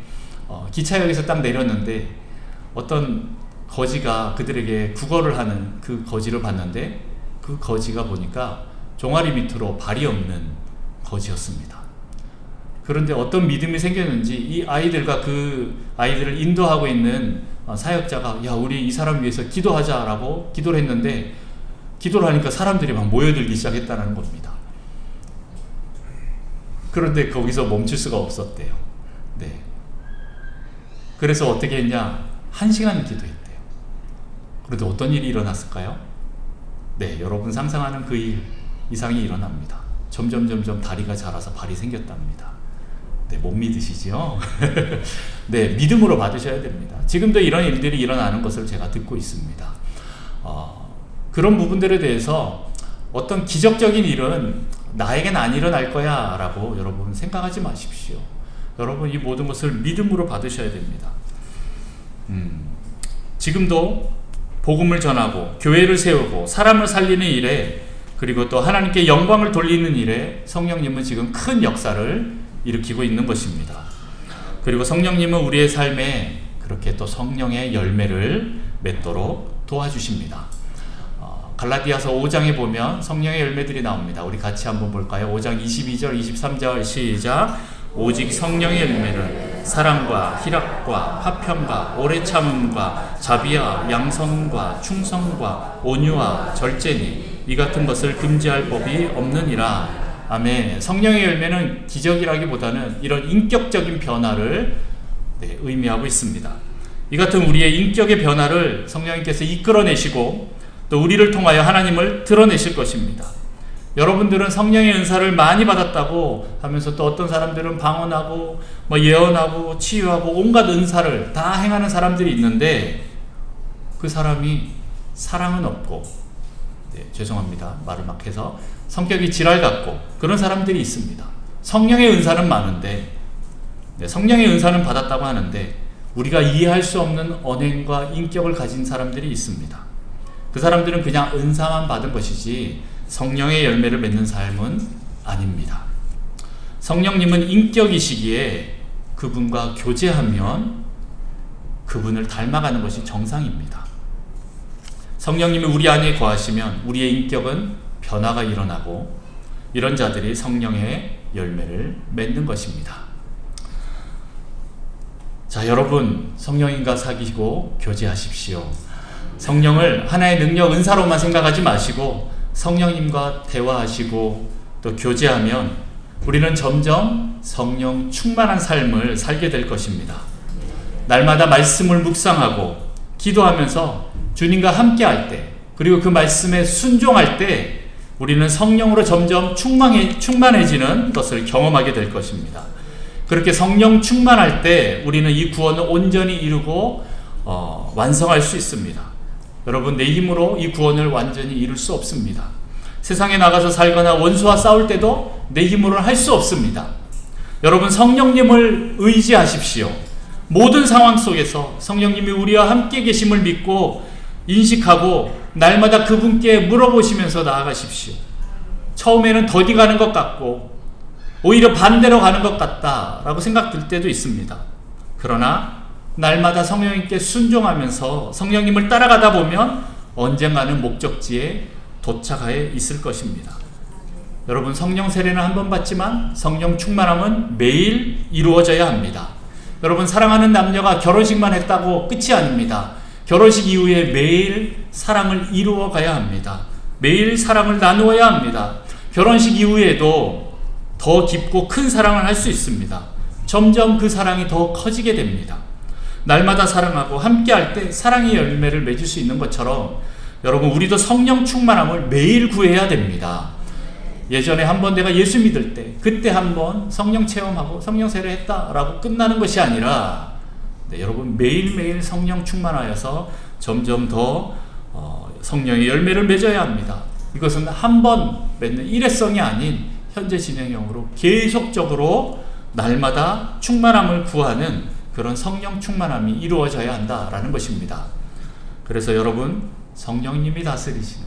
기차역에서 딱 내렸는데 어떤 거지가 그들에게 구걸을 하는 그 거지를 봤는데 그 거지가 보니까 종아리 밑으로 발이 없는 거지였습니다. 그런데 어떤 믿음이 생겼는지 이 아이들과 그 아이들을 인도하고 있는 사역자가 야, 우리 이 사람 위해서 기도하자라고 기도를 했는데 기도를 하니까 사람들이 막 모여들기 시작했다는 겁니다. 그런데 거기서 멈출 수가 없었대요. 네. 그래서 어떻게 했냐? 1시간 기도했대요. 그런데 어떤 일이 일어났을까요? 네, 여러분 상상하는 그 일 이상이 일어납니다. 점점 다리가 자라서 발이 생겼답니다. 네, 못 믿으시죠? 네, 믿음으로 받으셔야 됩니다. 지금도 이런 일들이 일어나는 것을 제가 듣고 있습니다. 그런 부분들에 대해서 어떤 기적적인 일은 나에겐 안 일어날 거야 라고 여러분 생각하지 마십시오. 여러분 이 모든 것을 믿음으로 받으셔야 됩니다. 지금도 복음을 전하고 교회를 세우고 사람을 살리는 일에 그리고 또 하나님께 영광을 돌리는 일에 성령님은 지금 큰 역사를 일으키고 있는 것입니다. 그리고 성령님은 우리의 삶에 그렇게 또 성령의 열매를 맺도록 도와주십니다. 갈라디아서 5장에 보면 성령의 열매들이 나옵니다. 우리 같이 한번 볼까요? 5장 22절 23절 시작. 오직 성령의 열매는 사랑과 희락과 화평과 오래 참음과 자비와 양선과 충성과 온유와 절제니 이 같은 것을 금지할 법이 없느니라. 아멘. 성령의 열매는 기적이라기보다는 이런 인격적인 변화를 의미하고 있습니다. 이 같은 우리의 인격의 변화를 성령님께서 이끌어내시고 또 우리를 통하여 하나님을 드러내실 것입니다. 여러분들은 성령의 은사를 많이 받았다고 하면서 또 어떤 사람들은 방언하고 예언하고 치유하고 온갖 은사를 다 행하는 사람들이 있는데 그 사람이 사랑은 없고 죄송합니다. 말을 막 해서 성격이 지랄 같고 그런 사람들이 있습니다. 성령의 은사는 많은데 성령의 은사는 받았다고 하는데 우리가 이해할 수 없는 언행과 인격을 가진 사람들이 있습니다. 그 사람들은 그냥 은사만 받은 것이지 성령의 열매를 맺는 삶은 아닙니다. 성령님은 인격이시기에 그분과 교제하면 그분을 닮아가는 것이 정상입니다. 성령님이 우리 안에 거하시면 우리의 인격은 변화가 일어나고 이런 자들이 성령의 열매를 맺는 것입니다. 자, 여러분 성령님과 사귀고 교제하십시오. 성령을 하나의 능력, 은사로만 생각하지 마시고 성령님과 대화하시고 또 교제하면 우리는 점점 성령 충만한 삶을 살게 될 것입니다. 날마다 말씀을 묵상하고 기도하면서 주님과 함께 할 때, 그리고 그 말씀에 순종할 때 우리는 성령으로 점점 충만해지는 것을 경험하게 될 것입니다. 그렇게 성령 충만할 때 우리는 이 구원을 온전히 이루고 완성할 수 있습니다. 여러분, 내 힘으로 이 구원을 완전히 이룰 수 없습니다. 세상에 나가서 살거나 원수와 싸울 때도 내 힘으로는 할 수 없습니다. 여러분, 성령님을 의지하십시오. 모든 상황 속에서 성령님이 우리와 함께 계심을 믿고 인식하고 날마다 그분께 물어보시면서 나아가십시오. 처음에는 더디 가는 것 같고 오히려 반대로 가는 것 같다라고 생각될 때도 있습니다. 그러나 날마다 성령님께 순종하면서 성령님을 따라가다 보면 언젠가는 목적지에 도착하여 있을 것입니다. 여러분, 성령 세례는 한 번 받지만 성령 충만함은 매일 이루어져야 합니다. 여러분, 사랑하는 남녀가 결혼식만 했다고 끝이 아닙니다. 결혼식 이후에 매일 사랑을 이루어 가야 합니다. 매일 사랑을 나누어야 합니다. 결혼식 이후에도 더 깊고 큰 사랑을 할 수 있습니다. 점점 그 사랑이 더 커지게 됩니다. 날마다 사랑하고 함께 할 때 사랑의 열매를 맺을 수 있는 것처럼 여러분, 우리도 성령 충만함을 매일 구해야 됩니다. 예전에 한번 내가 예수 믿을 때 그때 한번 성령 체험하고 성령 세례했다라고 끝나는 것이 아니라 여러분, 매일매일 성령 충만하여서 점점 더 성령의 열매를 맺어야 합니다. 이것은 한 번 맺는 일회성이 아닌 현재 진행형으로 계속적으로 날마다 충만함을 구하는 그런 성령 충만함이 이루어져야 한다라는 것입니다. 그래서 여러분, 성령님이 다스리시는,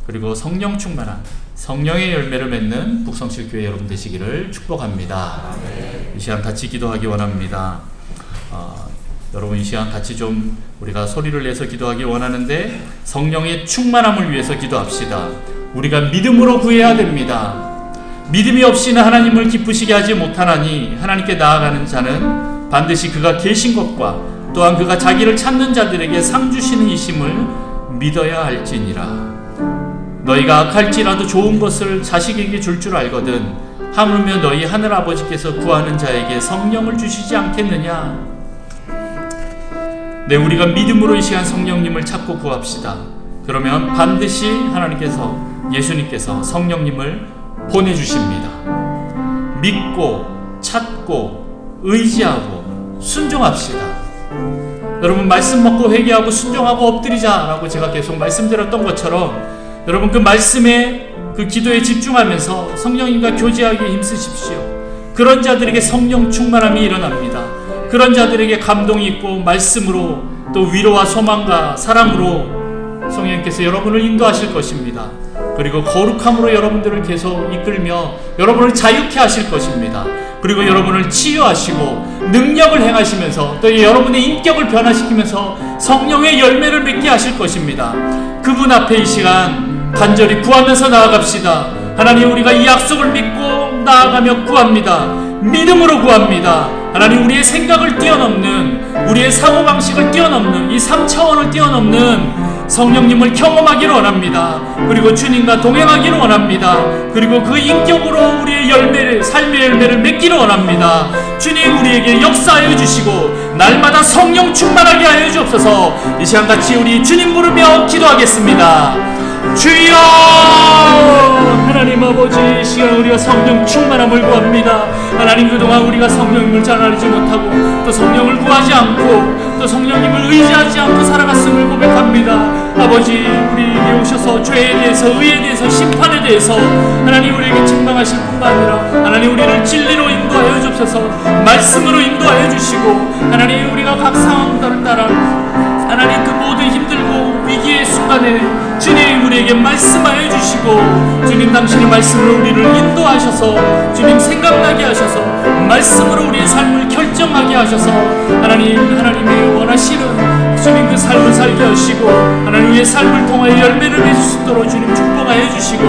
그리고 성령 충만한 성령의 열매를 맺는 북성실교회 여러분 되시기를 축복합니다. 이 시간 같이 기도하기 원합니다. 여러분, 이 시간 같이 좀 우리가 소리를 내서 기도하기 원하는데 성령의 충만함을 위해서 기도합시다. 우리가 믿음으로 구해야 됩니다. 믿음이 없이는 하나님을 기쁘시게 하지 못하나니 하나님께 나아가는 자는 반드시 그가 계신 것과 또한 그가 자기를 찾는 자들에게 상 주시는 이심을 믿어야 할지니라. 너희가 악할지라도 좋은 것을 자식에게 줄 줄 알거든 하물며 너희 하늘아버지께서 구하는 자에게 성령을 주시지 않겠느냐. 네, 우리가 믿음으로 이 시간 성령님을 찾고 구합시다. 그러면 반드시 하나님께서, 예수님께서 성령님을 보내주십니다. 믿고 찾고 의지하고 순종합시다. 여러분, 말씀 먹고 회개하고 순종하고 엎드리자라고 제가 계속 말씀드렸던 것처럼 여러분, 그 말씀에 그 기도에 집중하면서 성령님과 교제하기에 힘쓰십시오. 그런 자들에게 성령 충만함이 일어납니다. 그런 자들에게 감동이 있고 말씀으로 또 위로와 소망과 사랑으로 성령님께서 여러분을 인도하실 것입니다. 그리고 거룩함으로 여러분들을 계속 이끌며 여러분을 자유케 하실 것입니다. 그리고 여러분을 치유하시고 능력을 행하시면서 또 여러분의 인격을 변화시키면서 성령의 열매를 맺게 하실 것입니다. 그분 앞에 이 시간 간절히 구하면서 나아갑시다. 하나님, 우리가 이 약속을 믿고 나아가며 구합니다. 믿음으로 구합니다. 하나님, 우리의 생각을 뛰어넘는, 우리의 사고방식을 뛰어넘는, 이 3차원을 뛰어넘는 성령님을 경험하기를 원합니다. 그리고 주님과 동행하기를 원합니다. 그리고 그 인격으로 우리의 열매를, 삶의 열매를 맺기를 원합니다. 주님, 우리에게 역사하여 주시고 날마다 성령 충만하게 하여 주옵소서. 이 시간 같이 우리 주님 부르며 기도하겠습니다. 주여! 하나님 아버지, 이 시간 우리가 성령 충만함을 구합니다. 하나님, 그동안 우리가 성령님을 잘 알지 못하고 또 성령을 구하지 않고 또 성령님을 의지하지 않고 살아갔음을 고백합니다. 아버지, 우리에게 오셔서 죄에 대해서, 의에 대해서, 심판에 대해서 하나님 우리에게 책망하실 뿐만 아니라 하나님 우리를 진리로 인도하여 주옵소서. 말씀으로 인도하여 주시고 하나님, 우리가 각 상황들을 따라 하나님 그 모든 힘들고 위기의 순간에 주님 우리에게 말씀하여 주시고 주님 당신의 말씀으로 우리를 인도하셔서 주님 생각나게 하셔서 말씀으로 우리의 삶을 결정하게 하셔서 하나님의 원하시는 주님 그 삶을 살게 하시고 하나님 우리의 삶을 통하여 열매를 맺을 수 있도록 주님 축복하여 주시고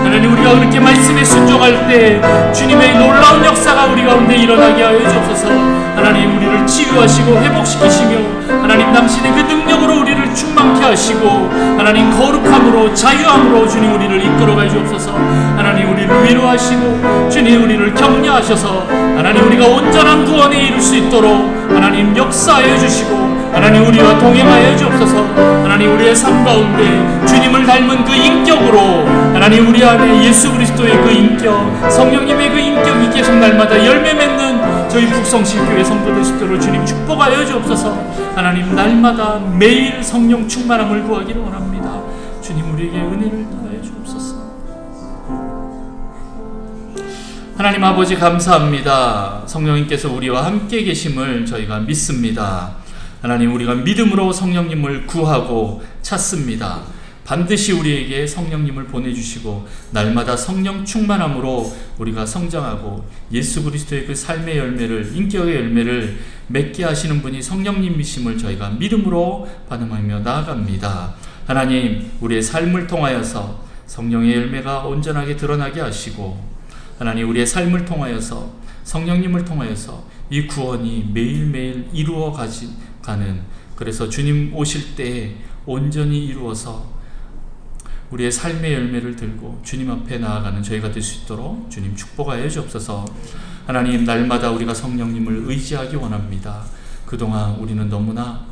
하나님, 우리가 그렇게 말씀에 순종할 때 주님의 놀라운 역사가 우리 가운데 일어나게 하여 주옵소서. 하나님, 우리를 치유하시고 회복시키시며 하나님 당신의 그 능력으로 우리를 충만케 하시고 하나님 거룩함으로 자유함으로 주님 우리를 이끌어가 주옵소서. 하나님 우리를 위로하시고 주님 우리를 격려하셔서 하나님 우리가 온전한 구원에 이룰 수 있도록 하나님 역사하여 주시고 하나님 우리와 동행하여 주옵소서. 하나님 우리의 삶 가운데 주님을 닮은 그 인격으로 하나님 우리 안에 예수 그리스도의 그 인격, 성령님의 그 인격이 계속 날마다 열매 맺는 저희 북성신교회 성도들 십도를 주님 축복하여 주옵소서. 하나님 날마다 매일 성령 충만함을 구하기를 원합니다. 주님 우리에게 은혜를 더하여 주옵소서. 하나님 아버지 감사합니다. 성령님께서 우리와 함께 계심을 저희가 믿습니다. 하나님 우리가 믿음으로 성령님을 구하고 찾습니다. 반드시 우리에게 성령님을 보내주시고 날마다 성령 충만함으로 우리가 성장하고 예수 그리스도의 그 삶의 열매를, 인격의 열매를 맺게 하시는 분이 성령님이심을 저희가 믿음으로 반응하며 나아갑니다. 하나님 우리의 삶을 통하여서 성령의 열매가 온전하게 드러나게 하시고 하나님 우리의 삶을 통하여서 성령님을 통하여서 이 구원이 매일매일 이루어 가는, 그래서 주님 오실 때 온전히 이루어서 우리의 삶의 열매를 들고 주님 앞에 나아가는 저희가 될 수 있도록 주님 축복하여 주옵소서. 하나님 날마다 우리가 성령님을 의지하기 원합니다. 그동안 우리는 너무나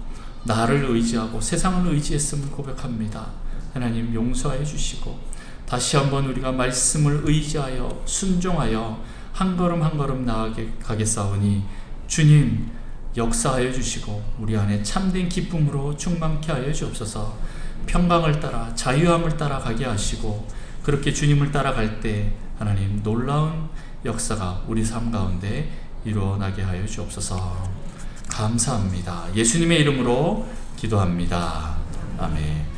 나를 의지하고 세상을 의지했음을 고백합니다. 하나님 용서하여 주시고 다시 한번 우리가 말씀을 의지하여 순종하여 한 걸음 한 걸음 나아가겠사오니 주님 역사하여 주시고 우리 안에 참된 기쁨으로 충만케 하여 주옵소서. 평강을 따라 자유함을 따라 가게 하시고 그렇게 주님을 따라갈 때 하나님 놀라운 역사가 우리 삶 가운데 일어나게 하여 주옵소서. 감사합니다. 예수님의 이름으로 기도합니다. 아멘.